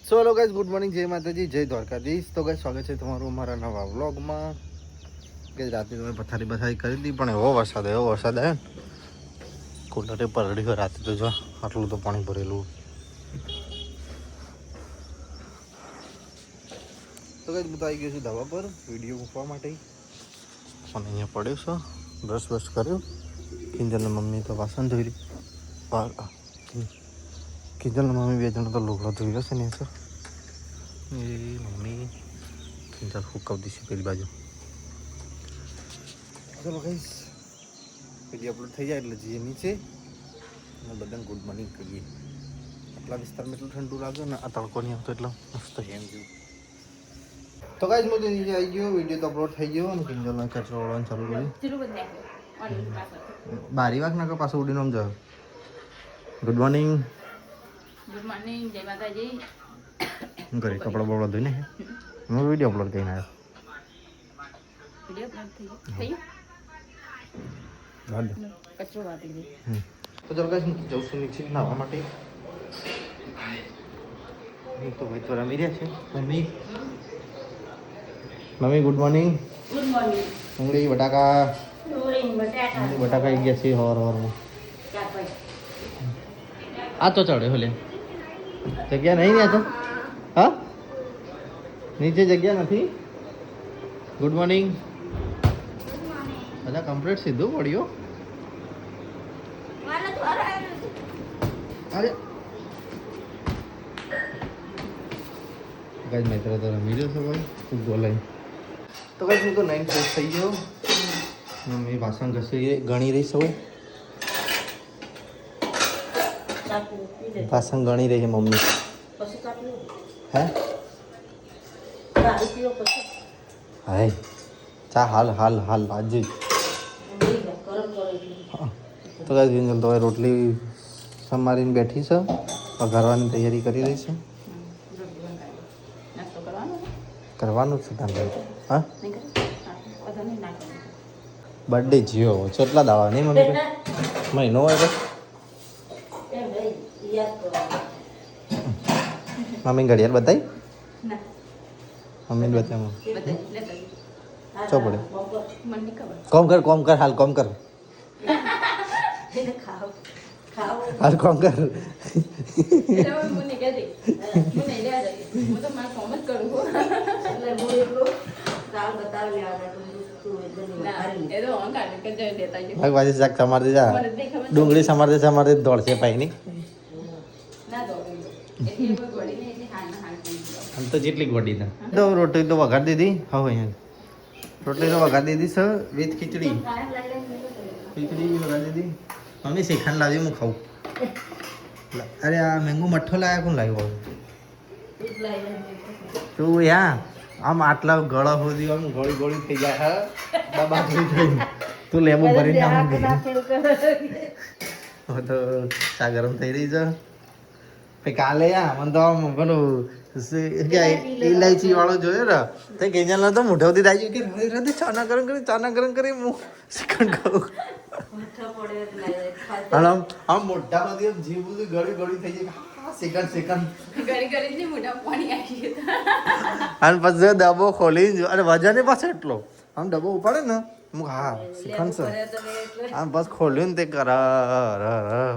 So hello guys, good morning, જય માતાજી, જય દ્વારકાધીશ. તો ગાઈઝ સ્વાગત છે તમારું અમારા નવા વ્લોગમાં. કે રાતે તમે પથારી કરી હતી, પણ એવો વરસાદ આવ્યો ને કુલરે પરડ્યો રાતે. તો જો આટલું તો પાણી ભરેલું. તો ગાઈઝ હું તો આવી ગયો છું ધાબા પર વિડીયો મૂકવા માટે. અને અહીંયા પડ્યો છે, બ્રશ કર્યો. કિંજલની મમ્મી તો વાસણ ધોઈ રહી. કિંજલની મમ્મી બે જણ તો લુગડો ધોઈ રહ્યો છે ને સર. એ મમ્મી કિંજલ હુકાવતી છે પેલી બાજુ. ચલો ગાઈસ, વિડીયો અપલોડ થઈ જાય એટલે જઈએ નીચે અને બધાને ગુડ મોર્નિંગ કહીએ. આટલા વિસ્તારમાં એટલું ઠંડુ લાગે ને, આ તડકો નહીં આવતો એટલે મસ્ત એમ જેવું. તો ગાઈસ હું તો નીચે આવી ગયો, વિડીયો તો અપલોડ થઈ ગયો અને કિંજલનો કચરો વાળવાનું ચાલુ કર્યું. બારી વાગ ના પાછું ઉડીને આમ જાવ. Good morning. ગુડ મોર્નિંગ, જય માતાજી. હું કરી કપડાં બપડા ધોઈને હું વિડીયો અપલોડ કરીને આવ્યો. વિડીયો અપલોડ થઈ ગયો. કચરો વાટી દે. તો ચાલો ગાઈસ, હું જઉં છું નીચે નાહવા માટે. તો ભાઈ તો રમી રહ્યા છે. Mummy good morning. Good morning. ડુંગળી બટાકા બટાકા આવી ગયા છે હવારમાં. આ તો ચડે હોલે જગ્યા નહીં ને? આ તો હા નીચે જગ્યા નથી. Good morning. બધા કમ્પ્લીટ સીધું પડ્યો. અરે ગાઈસ મિત્ર તો રમી રહ્યો છે ભાઈ ફૂટબોલ લઈને. તો ગાઈસ હું તો 9 ફ્રેશ થઈ ગયો. મમ્મી વાસણ ગણી રહી છે. વાસણ ગણી રહી છે મમ્મી. હે હાય ચા હાલ આજે. તો ગાઈસ તો રોટલી સમારીને બેઠી છે, વઘારવાની તૈયારી કરી રહી છે. કરવાનું છે તારે? હા બર્થડે જીઓ કેટલા દાવા નહીં મમ્મી? મહિનો હોય બસ. મમ્મી ઘડિયાળ બતાવી? મમ્મી બતાવ ચો પડે. કોમ કર હાલ કોમ કર હાલ કોમ કર. ડુંગળી સમારતે દોડશે પાઈ ની. આમ તો જેટલી ગોડી ના તો રોટલી તો વઘાર દીધી. હવે રોટલી તો વઘાર દીધી છે વિથ ખીચડી વઘાર દીધી. મમ્મી શેખાન લાવી હું ખાઉં. અરે આ મેંગો મઠ્ઠો લાવ્યા કોણ લાવ્યો? તું યા આમ આટલા ગળા સુધી આમ ગોળી થઈ જાય. હા બાબા થઈ તું લેબુ ભરીને આમ તો ચા ગરમ થઈ રહી છે. કાલે મને તો આમ પેલું ઇલાયચી વાળો જોયો ને તો કેજલ તો મોઢાથી થાય કે ચાના ગરમ કરી હું શ્રીખંડ ખાઉં. આમ મોઢામાંથી જીવ બધું ગળી થઈ જાય. શ્રીખંડ અને પછી ડબ્બો ખોલી અને વજન પાછો એટલો આમ ડબ્બો ઉપાડે ને હું હા શ્રીખંડ છે આમ બસ ખોલ્યું ને તે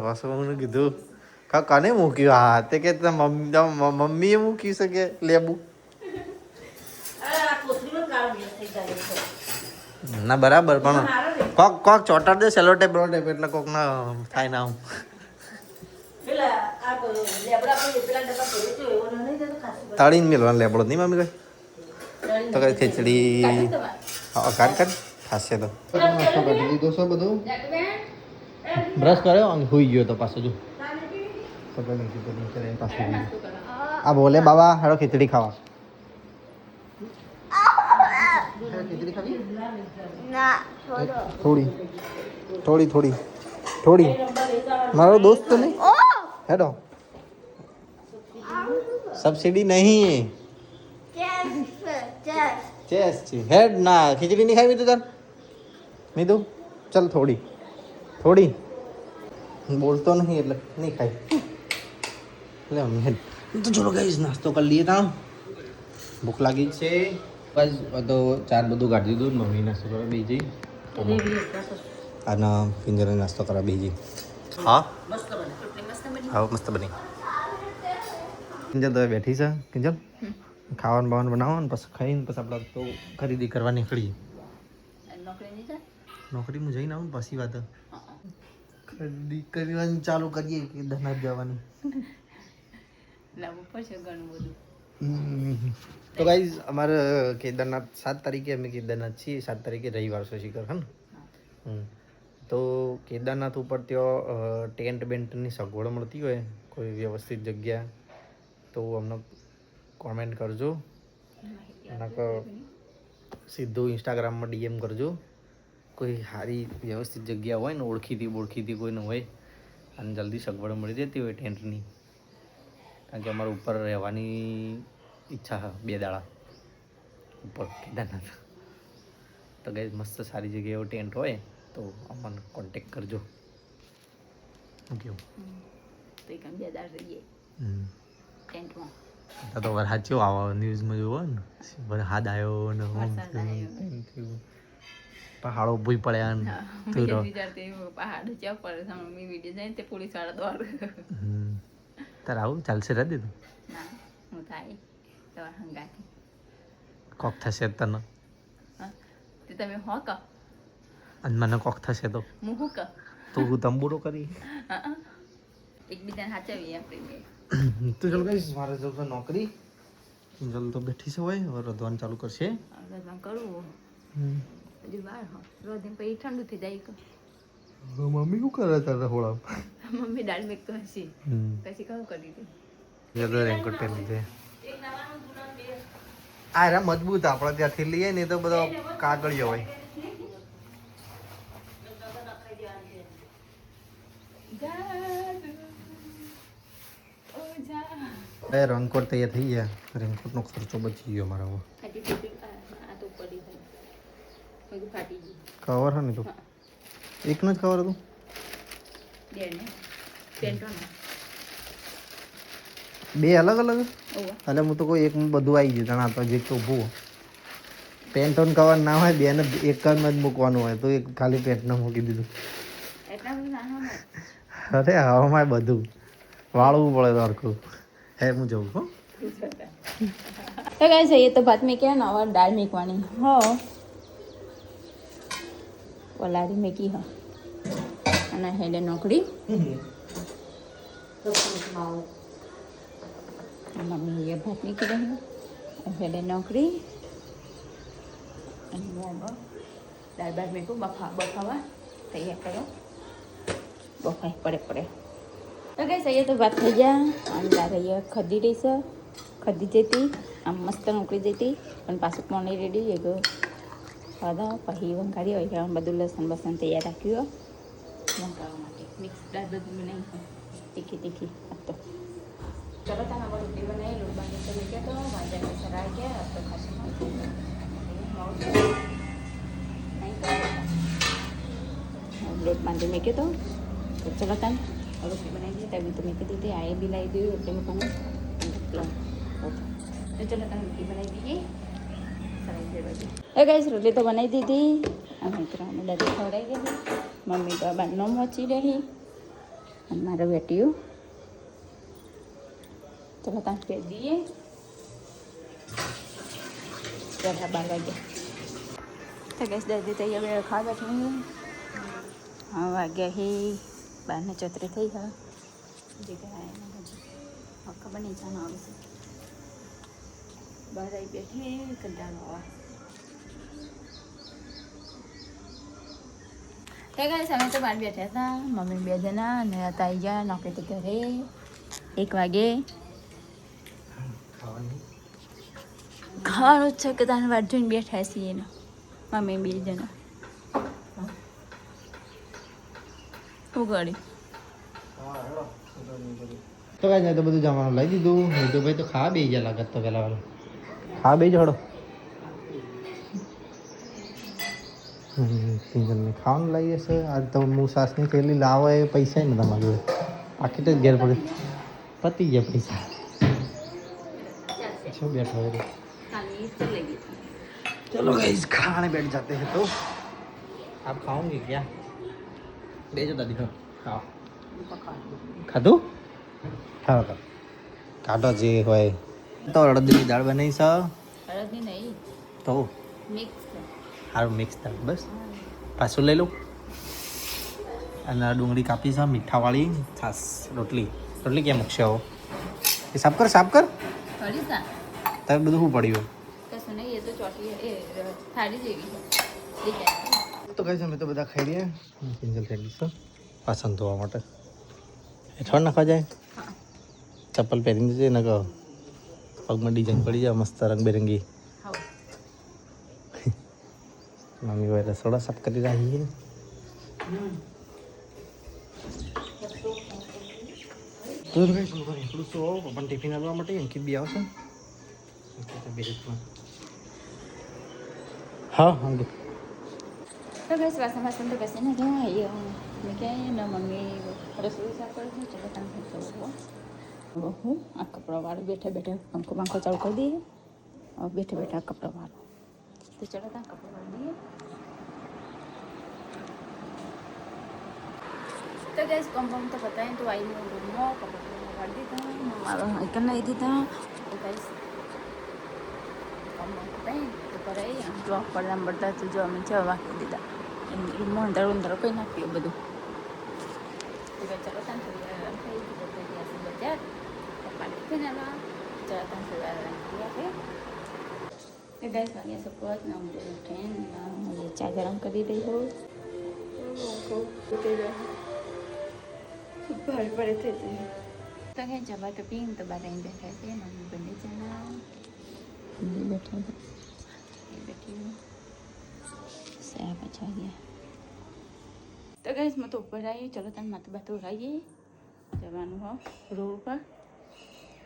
પાછું મને કીધું કને મૂક્યું? હા તે કે મમ્મીએ મૂકી શકે લેબુ. ના બરાબર, પણ કોક ચોટાડ દે સેલો ટેપ એટલે કોક ના થાય ના. હું તળીને મેળવાનું લેબડો નહીં મમ્મી કઈ તો કઈ ખીચડી કાઢ ખાશે તો નાસ્તો કાઢી દીધો છે બધું. બ્રશ કર્યો અને સુઈ ગયો તો પાછો જો આ બોલે બાબા હેડો ખીચડી ખાવા. ખીચડી ખાવી? થોડી મારો દોસ્ત તો નહીં. હેડો સબસિડી નહીં ચેસ છે. હેડ ના ખીચડી નહીં ખાવી તો ચાલ મીધુ ચાલ થોડી બોલતો નહીં એટલે નહીં ખાય. એટલે તો ચલો ગાઈસ નાસ્તો કરી લઈએ તા ભૂખ લાગી છે બસ તો ચાર બધું કાઢી દીધું મમ્મી નાસ્તો કરવા બેસી અને પિંજરે નાસ્તો કરવા બેસી હા હા મસ્ત બની કિંજલ તો બેઠી છે કિંજલ ખાવાનું બાવાનું બનાવો ને પછી ખાઈને પછી આપણે તો ખરીદી કરવા નીકળીએ નોકરીમાં જઈને આવું પછી વાત ખરીદી કરવાની ચાલુ કરીએ કે ધનાજ જવાની તો ગાઈઝ અમારે કેદારનાથ 7 તારીખે અમે કેદારનાથ છીએ 7 તારીખે રવિવાર છે શિખર હે ને તો કેદારનાથ ઉપર ત્યાં ટેન્ટ બેન્ટની સગવડ મળતી હોય કોઈ વ્યવસ્થિત જગ્યા તો અમને કોમેન્ટ કરજો અને સીધું ઇન્સ્ટાગ્રામમાં ડીએમ કરજો કોઈ સારી વ્યવસ્થિત જગ્યા હોય ને ઓળખીતી કોઈને હોય અને જલ્દી સગવડ મળી જતી હોય ટેન્ટની કારણ કે અમારે ઉપર રહેવાની ઈચ્છા છે 2 દાડા ઉપર કેદારનાથ તો ગાઈઝ મસ્ત સારી જગ્યાએ એવો ટેન્ટ હોય તો અમને કોન્ટેક કરજો કેવું તો વરસાદ કેવો આવો ન્યૂઝમાં જોવો ને વરસાદ આવ્યો ને પહાડો ભૂઈ પડ્યા ને તારે આવું ચાલશે રે દીધું કોક થશે તને અને મને કોક થશે તો હું તંબુરો કરી એકબીજાને સાચવીએ આપણે તો ચાલો ગાઈસ મારે જવું છે નોકરી જલ તો બેઠી છે હોય હવે રધવાનું ચાલુ કરશે કરવું હજુ વાર રોજ પછી ઠંડુ થઈ જાય મમ્મી શું કરે તારે હોળા મમ્મી દાળ મેક તો હસી પછી કહું કરી દે યાદ રેનકોટ પહેરી દે આ રા મજબૂત આપણે ત્યાંથી લઈએ ને તો બધો કાગળિયો હોય રેનકોટ તૈયાર થઈ ગયા રેનકોટનો ખર્ચો બચી ગયો મારો કવર હે ને તો એકનો જ કવર હતું બે અલગ અલગ એટલે હું તો કોઈ એકમાં બધું આવી ગયું તણા તો જે તો ઊભું પેન્ટોન કવર ના હોય બેને એક જ જ મૂકવાનું હોય તો એક ખાલી પેન્ટને મૂકી દીધું અરે હવામાં બધું વાળવું પડે તો હરખું હે હું જવું હો तो कैसे ये तो भात में क्या ना और दाल मेकवानी हो वलारी मेकी हो અને હેડે નોકરી મમ્મી એ ભાત મેકી રહી હેડે નોકરી અને દાળ ભાત મેકું બફાવા તૈયાર કરો બફાઈ પડે તો કઈ ये तो बात થઈ ગયા અને દાળ ખદી રહી છે ખદી જતી આમ મસ્ત નોકરી જતી પણ પાછું મોની રેડી એ ગયો ખાધા પછી વંગારી હોય બધું લસણ બસણ તૈયાર રાખ્યું વંગારવા માટે મિક્સ દાળ બધું બનાવી તીખી તો ચલો તમે રોટલી બનાવી લોટ બાંધી તો મૂક્યા તો વાંજાને સરાઈ ગયા તો ખાસું લોટ બાંધી મૂક્યો તો ચલો તમે રોટલી બનાવી દીધી તभी तो મેં કીધી આ બી લાવી દીધી રોટલી મૂકવાનું તો ચલો તમે રોટલી બનાવી દીધી ગાઈસ રોટલી તો બનાવી દીધી અને મિત્રોને દાદી ખવડાવી દીધી મમ્મી તો બારનો મોચી રહી અને મારો બેટીયું ચલો તમે પહેરી દઈએ જરા 12 વાગ્યા તો ગેસ દાદી તો અહીંયા ખાવા બેઠી હા વાગ્યા હી 12:34 થઈ ગયા જગ્યા ખબર નહીં જાણવા આવે છે બહાર આવી બેઠી કંટાળો આવે તો ગાઈસ અમે તો બહાર બેઠા હતા મમ્મી 2 જણા અને હતા આવી ગયા નોકરીથી ઘરે 1 વાગે ખાવાનું છે કે તાને વાટ જોઈને બેઠા છીએ ને મમ્મી 2 જણા ઉગાડી તો કાંઈ તો બધું જમવાનું લઈ દીધું નહીં તો ભાઈ તો ખાવા બે ગયા લાગત તો પેલા વાળો ખાવા બે જ હડો ખાવાનું લઈ જશે આજ તો હું સાસની થેલી લાવો એ પૈસા ને તમારી જોડે પાકીટ જ ઘેર પડે પતી ગયા પૈસા क्यों बैठा है खाने चले गए चलो गाइस खाने बैठ जाते हैं तो आप खाओगे क्या ले जो दादी खाओ खाओ खाधું ખાઓ તો કાઢો જે હોય તો અડદની દાળ બનાવી છે અડદની નહીં તો મિક્સ સારું મિક્સ દાળ બસ પાછું લઈ લઉં અને આ ડુંગળી કાપી છે મીઠાવાળી છાસ રોટલી રોટલી ક્યાં મૂકશે આવો એ સાફ કર પડી સા તારે બધું શું પડ્યું કશું નહીં એ તો ચોટી એ થાળી જેવી છે તો કઈ અમે તો બધા ખાઈ રહ્યા કિંજલ થઈ ગઈ છે વાસણ ધોવા માટે હેઠળ નાખવા જાય ચપ્પલ પહેરીને જઈએ ને કહો પગમાં ડિઝાઇન પડી જાય મસ્ત રંગબેરંગી મમ્મી ભાઈ રસોડા સાફ કરી રહી છે તો કઈ શું કરે એટલું તો પપ્પાને ટિફિન આપવા માટે અંકિત બી આવશે હા અંકિત તો બસ વાસણ તો બેસીને ગયા મેં ક્યાંય ને મમ્મી રસોઈ સાફ કરે છે ચલો તમે હું આ કપડાવાળું બેઠા પંખો ચાલુ કરી દઈએ હવે બેઠા કપડાવાળું તો ચલો ત્યાં કપડાં વાળી દઈએ તો ગેસ કમ્પાઉન્ડ તો बताएं तो आई रूमમાં કપડાં વાળી દીધા મારો આઈકન લઈ દીધા તો ગેસ કમ્પાઉન્ડ बताएं તો કરાઈ જો પડદામ પડતા તો જો અમે જવા વાકી દીધા રૂમમાં અંદર કંઈ નાખ્યું બધું તો ચલો ત્યાં થોડી વાર થઈ ગઈ બજાર પપ્પા લીધે ને એમાં ચલો ત્યાં થોડી વાર ગયા છે तो गैस आ गया सब कुछ ना मुझे उठें ना मुझे चाय गरम कर दी हो भारी पड़े थे तो क्या जब तो पीन तो बात नहीं बैठा थे मम्मी बने जाना बैठे बैठी हूँ से बचा गया तो गैस मैं तो ऊपर आई चलो तन मत बात उड़ाइए जवान हो रोड पर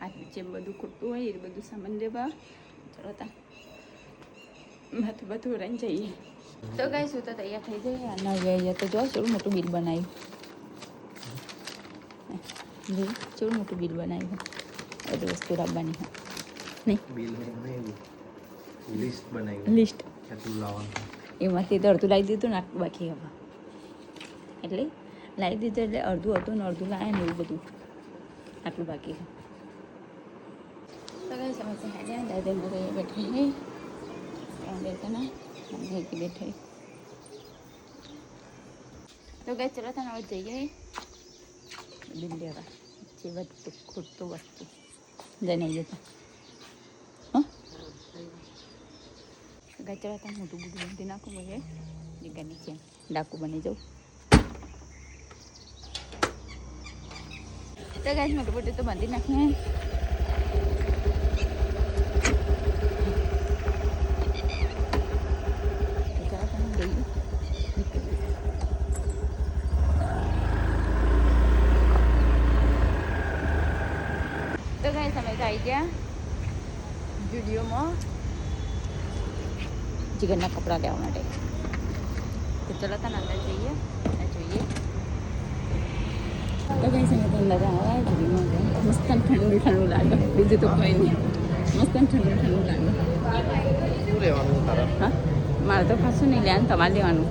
आज बच्चे બધું ખોટું હોય એ બધું સામાન લેવા ચલો તા બધું રહીને જઈએ તો ગાઈસ હું તો તૈયાર થઈ જાય અને હવે તો જો થોડું મોટું બિલ બનાવ્યું જી થોડું મોટું બિલ બનાવ્યું બધી વસ્તુ લાવવાની હોય નહીં બિલ લિસ્ટ બનાવી લિસ્ટ કેટલું લાવવાનું એમાંથી તો અડધું લાવી દીધું ને આટલું બાકી હવે એટલે લાવી દીધું એટલે અડધું હતું ને અડધું લાવે ને એવું બધું આટલું બાકી તો ગાઈસ અમે તો હેડ્યા દાદા મોરે બેઠા નહીં बैठे ना घर के बैठे तो गए चलो था ना जाइए बिल लेवा अच्छी वस्तु खुद तो वस्तु जाने ये तो हाँ गए चलो था मोटू बुढ़ू बनती ना को मुझे निकल नीचे डाकू बने जाओ तो गए मोटू बुढ़ू तो बनती ना है तो गए समय आई गया जुडियो में जिगरना कपड़ा लेवा माटे तो चलो था अंदर जाइए तो गए समय तो अंदर आया जुडियो में गए मस्त ठंडू ठंडू लागे बीजू तो कोई नहीं मस्त ठंडू ठंडू लागे શું લેવાનું તારા हाँ मारे तो खासू नहीं लिया तमारे लेवानू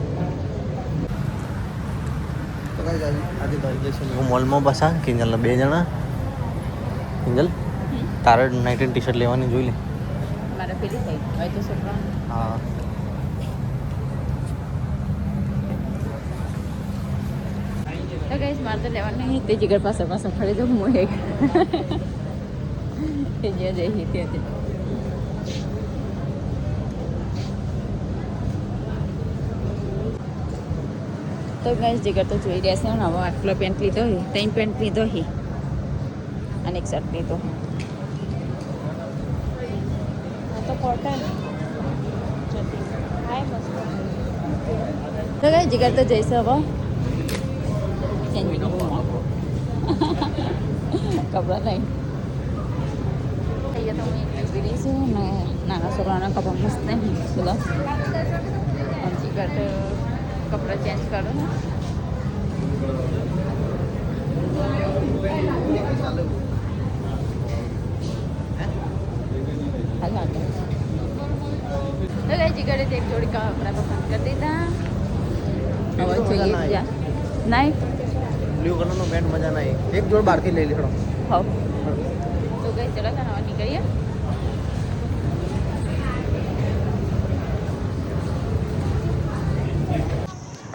તો ગાઈસ આજે તો આવી જશે હું મોલમાં બસા કિંજલ બે જણા કિંજલ તારે નાઇટ ટી શર્ટ લેવાની જોઈ લે मारे पेली थी भाई तो छोकरा હા तो गाइस मार तो लेवा नहीं ते जिगर पास खड़े तो मोहे ते जे जे ही ते तो गाइस जिगर तो જોઈ રહ્યા છે ને હવે આટલો પેન્ટ લીધો હે 3 પેન્ટ લીધો હે અને એક શર્ટ લીધો આ તો કોટન હાય મસ્ત તો ગાइस जिगर तो જઈશે હવે કપડા લઈ અહીંયા તો હું એક પીડી છું ને નાના છોકરાના કપડા મસ્ત નહીં બધા જીગર તો कपड़ा चेंज करो ना જીગરે એક જોડી કપડા પસંદ કરી દીધા હવે મજા જોઈએ ના બીજા નહીં બ્લુ કલરનો પેન્ટ મજા નહીં એક જોડ બહારથી લઈ લેડો હવ તો ગઈ ચલો તને હવે નીકળીએ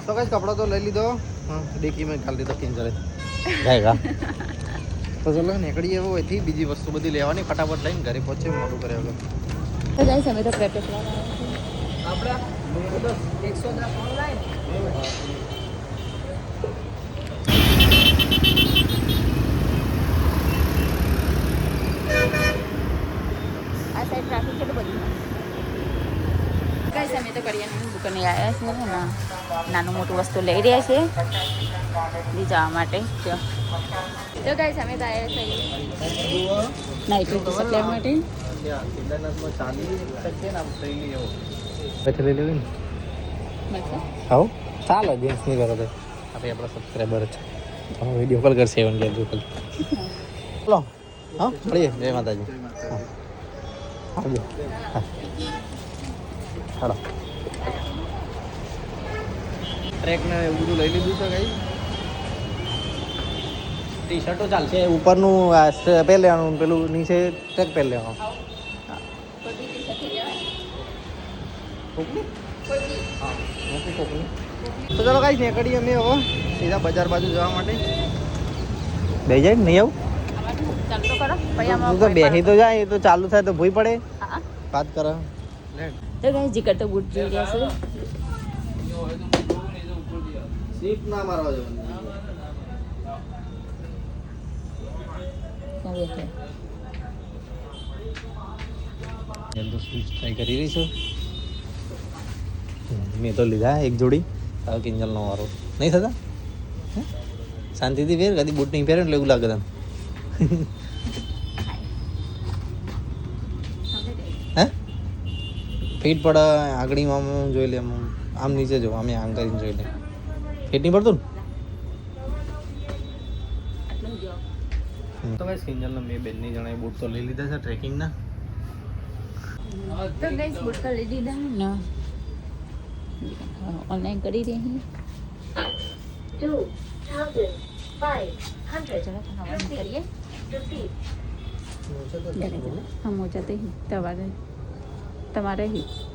તો કઈ કપડો તો લઈ લીધો હા દેખી મેં ખાલી દીધો કિંજરે જાયગા તો ચલો નીકળીએ હવે અહીંથી બીજી વસ્તુ બધી લેવાની ફટાફટ લઈને ઘરે પહોંચે મોડું કરે વગર તો ગાઈસ અમે તો ક્રેપેસ આપણા 110 ઓનલાઈન આ સાઈડ ટ્રાફિક કેટલું બધું ગાઈસ અમે તો કરિયાણાની દુકાને આવ્યા છીએ ને નાનું મોટું વસ્તુ લઈ રહ્યા છીએ લઈ જવા માટે તો ગાઈસ અમે તો આવ્યા છીએ નાઇટી ટી-શર્ટ લેવા માટે કેદારનાથમાં ચાલી શકીએ ને આમ થયેલી એવો પછી લઈ લેવી ને મળશે આવો ચાલો જેન્ટ્સ નહીં કરો તો આપણે આપણા સબસ્ક્રાઈબર છે તમે વિડીયો કોલ કરશે એવન કે કોલ ચલો હા મળીએ જય માતાજી હા આવજો હા ચાલો ટ્રેકને એવું બધું લઈ લીધું છે કઈ ટી શર્ટો ચાલશે ઉપરનું પહેર લેવાનું પેલું નીચે ટ્રેક પહેર લેવાનું તો ચાલો કાંઈ નીકળીએ અમે હવે સીધા બજાર બાજુ જવા માટે બે જાય નહીં આવું ચાલુ તો કરો તું તો બેસી તો જાય એ તો ચાલુ થાય તો ભૂઈ પડે હા વાત કરે તો ગાઈસ જીગર તો બૂટ જોઈ રહ્યા છે સીટ ના મારવા જવાનું એમ તો સ્વિચ ટ્રાય કરી રહી છું મેં તો લીધા એક જોડી હવે કિંજલનો વારો નહીં થતા શાંતિથી પહેર કદી બૂટ નહીં પહેરે એટલે એવું લાગે તને હે ફીટ પડે આગળીમાં આમ જોઈ લે આમ નીચે જો અમે આમ કરીને જોઈ લે ફીટ નહીં પડતું ને તો ગાઈસ કિંજલને મેં બેનની જણાએ બૂટ તો લઈ લીધા છે ટ્રેકિંગના તો ગાઈસ બૂટ તો લઈ લીધા ને ઓનલાઈન કરી રહી કરીએ હા મોજા તો તમારે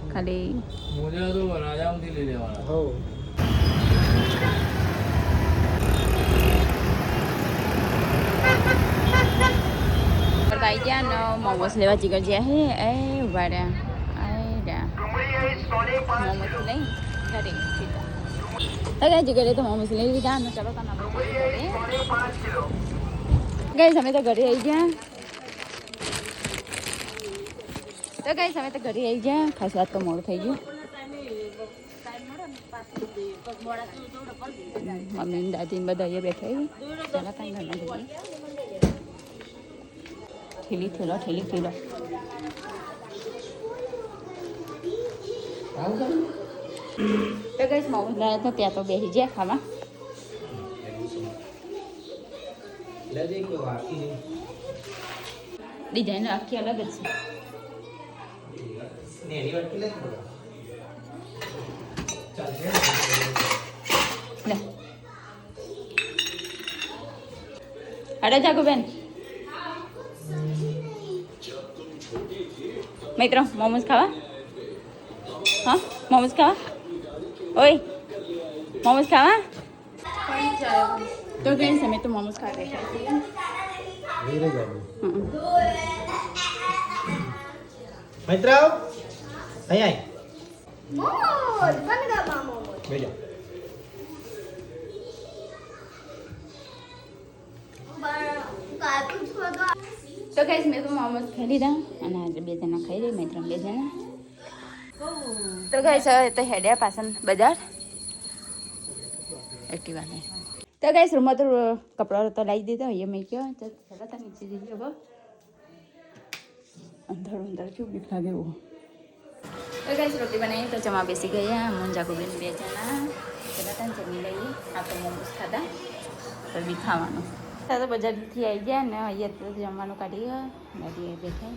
ખાલી મોજા તો રાજામથી લઈ લેવાના હો ભાઈ ત્યાં મોમોસ લેવા જીગર જ્યાં હે એ વાડા મોમોસ લઈ ઘરે સીધા જીગરે તો મોમોસ લઈ લીધા ને ચલો તને ગઈ અમે તો ઘરે આવી ગયા તો ગઈ અમે તો ઘરે આવી ગયા ખાસ વાત તો મોડું થઈ ગયું મમ્મી દાદી બધા અહીંયા બેઠા ચાલો કાંઈ ઘરના જઈએ ઠેલી થેલો તો ગઈશ મોમોસ લાવ્યા હતા ત્યાં તો બેસી ગયા ખાવા ડિઝાઇન આખી અલગ જ છે લે અરે જાગો બેન મિત્રો મોમોસ ખાવા હા મોમોસ ખાવા ઓય મોમોસ ખાવા તો ગઈ અમે તો મોમોસ ખા રહ્યા છીએ મિત્ર અહીંયા બેજો તો ગઈશ મેં તો મોમોસ ખાઈ લીધા અને આજે બે જણા ખાઈ રહી મિત્ર બે જણા તો ગઈશ હવે તો હેડ્યા પાછળ બજાર એક્ટિવાને તો ગઈશ રૂમમાં તો કપડાં તો લાવી દીધો અહીંયા મેં કહ્યો તો ચાલો તો નીચે જઈએ હવે અંદર શું બીક લાગે એવું તો ગઈશ રોટી બનાવી તો જમા બેસી ગયા મુંજાકુબેન બે જણા પેલા ત્યાં જમી લઈએ આ તો મોમોસ ખાધા તો બી ખાવાનું તો બજારથી આવી ગયા ને અહીંયા તો જમવાનું કાઢી ગયા બેઠા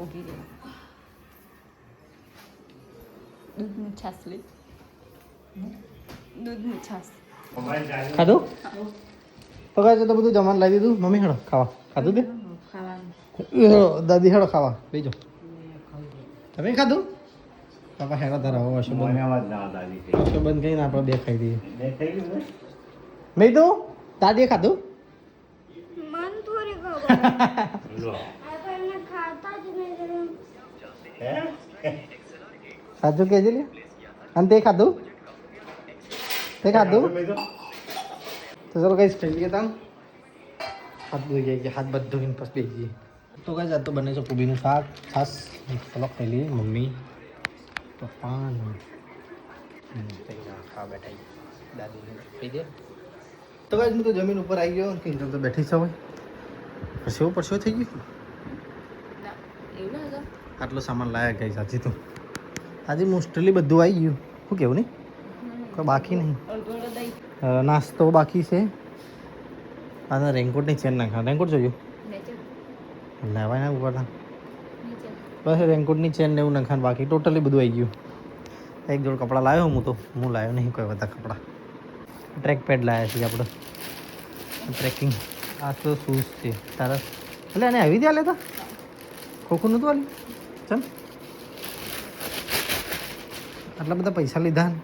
પોગી ગઈ દૂધનું છાશ લે દૂધનું છાશ ખાધું તો કાંઈ તો બધું જમવાનું લાવી દીધું મમ્મી હેડો ખાવા ખાધું તે ખાવાનું દાદી હેડો ખાવા બેજો તમે ખાધું બાપા હેડો તારા વાશો બંધ કરીને આપણે બે ખાઈ દઈએ નહીં તો દાદીએ ખાધું મન થોડી ખાતા જ નહીં સાચું કહેજે લે અને તે ખાધું તો ચાલો કઈ ખાઈ લઈએ તાન હાથ ધોઈ જાય હાથ બધું ધોઈને પછી બેસી જઈએ તો કઈ જાત તો બને છે પૂબીનું શાક છાસ ચાલો ખાઈ લઈએ મમ્મી પપ્પા ખાવા બેઠા દાદીને ખાઈ દે તો કઈ હું તો જમીન ઉપર આવી ગયો કે તો બેઠી છે હોય પરસેવો થઈ ગયું એવું ના હતું આટલો સામાન લાયા ગઈ સાચી તો આજે મોસ્ટલી બધું આવી ગયું શું કેવું નહીં કોઈ બાકી નહીં અડધો દહીં નાસ્તો બાકી છે અને રેનકોટની ચેન નાખા રેનકોટ જોયું નેચર લેવાય ના ઉપર નીચે બસ રેનકોટની ચેન ને એવું નાખાન બાકી ટોટલી બધું આવી ગયું એક જોડ કપડાં લાવ્યો હું લાવ્યો નહીં કોઈ બધા કપડાં ટ્રેક પેડ લાવ્યા છીએ આપણે ટ્રેકિંગ આ તો શૂઝ છે તારા એટલે એને આવી દે લેતા ખોખું નહોતું આલી ચાલ આટલા બધા પૈસા લીધા ને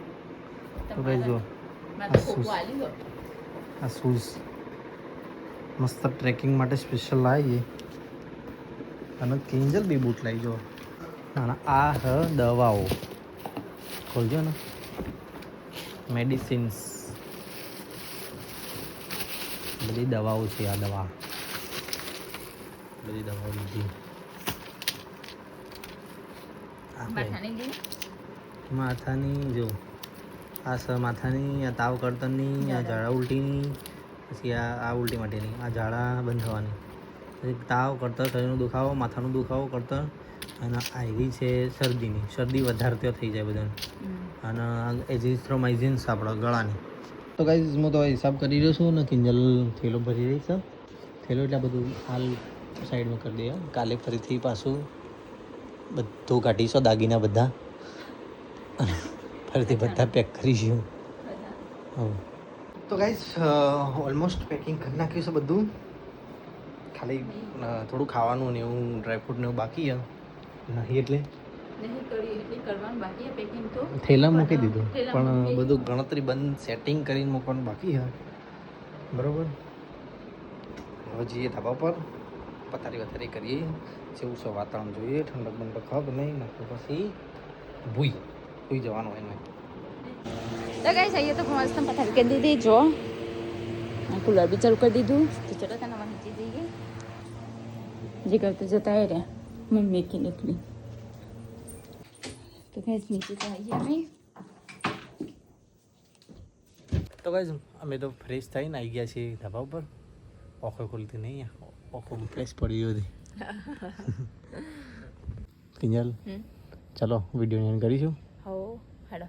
તો ભાઈ જો મેં તો કોકો આલી ગયો આ શૂઝ મસ્ત ટ્રેકિંગ માટે સ્પેશિયલ લાવીએ અને કિંજલ બી બૂટ લાવી જો ના આ હ દવાઓ ખોલજો ને મેડિસિન્સ બધી દવાઓ છે આ દવા બધી દવાઓ લીધી માથાની ગઈ માથાની જો આ સ માથાની આ તાવ કળતરની આ ઝાડા ઉલટીની પછી આ ઉલટી માટેની આ ઝાડા બંધ થવાની પછી તાવ કળતર શરીરનો દુખાવો માથાનો દુખાવો કળતર અને આયરી છે શરદી વધારે ત્યાં થઈ જાય બધાને અને એઝિથ્રોમાઇઝિન્સ આપણા ગળાની તો ગાઈઝ હું તો હિસાબ કરી રહ્યો છું ને કિંજલ થેલો ભરી રહી છે થેલો એટલે બધું હાલ સાઈડમાં કરી દઈએ કાલે ફરીથી પાછું બધું કાઢીશું દાગીના બધા ફરીથી બધા પેક કરીશું તો ગાઈઝ ઓલમોસ્ટ પેકિંગ કરી નાખ્યું છે બધું ખાલી થોડું ખાવાનું ને એવું ડ્રાયફ્રૂટ ને એવું બાકી છે નહીં એટલે નહીં કરી એટલી કરવાનું બાકી પેકિંગ તો થેલા મૂકી દીધું થેલા પણ મૂકી. બધું ગણતરી બંધ સેટિંગ કરીને મૂકવાનું બાકી છે બરોબર હવે જઈએ ધાબા પર પથારી કરીએ જેવું છે વાતાવરણ જોઈએ ઠંડક બંડક ખબ નહીં નાખો પછી ભૂઈ જવાનું હોય નહીં તો ગાઈસ અહીંયા તો મસ્ત પથારી કરી દીધી જો કુલર બી ચાલુ કરી દીધું તો ચલો તને નીચે જઈએ જે કરતા જતા રહ્યા મમ્મી કે નીકળી તો ગાઈસ નીચે તો આવી અમે તો ગાઈઝ અમે તો ફ્રેશ થઈને આવી ગયા છીએ ધાબા ઉપર ઓખો ખોલતી નહીં ઓખો ફ્રેશ પડી ગયો હતી કિંજલ ચલો વિડીયો એન્ડ કરીશું હો હાડો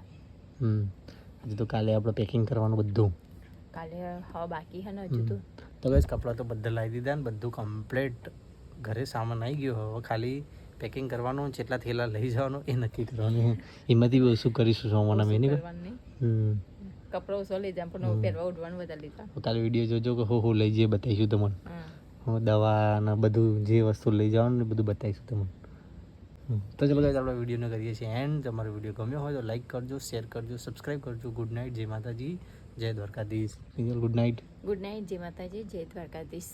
હજુ તો કાલે આપણે પેકિંગ કરવાનું બધું કાલે હા બાકી હે ને હજુ તો તો ગાઈઝ કપડાં તો બધા લાવી દીધા ને બધું કમ્પ્લીટ ઘરે સામાન આવી ગયો હવે ખાલી પેકિંગ કરવાનું જેટલા થેલા લઈ જવાનું એ નક્કી કરવાનું એમાંથી બી શું કરીશું સોમાના મેં કરવાનું નહીં કપડાં ઓછો લઈ જાય પણ પહેરવા ઉઠવાનું બધા લીધા કાલે વિડીયો જોજો કે હું લઈ જઈએ બતાવીશું તમને હું દવા ને બધું જે વસ્તુ લઈ જવાનું ને બધું બતાવીશું તમને તો ચલો ગાઈઝ આપણે વિડીયોને કરીએ છીએ એન્ડ તમારો વિડીયો ગમ્યો હોય તો લાઈક કરજો શેર કરજો સબસ્ક્રાઈબ કરજો ગુડ નાઇટ જય માતાજી જય Dwarkadhish good night good night જય માતાજી જય દ્વારકાધીશ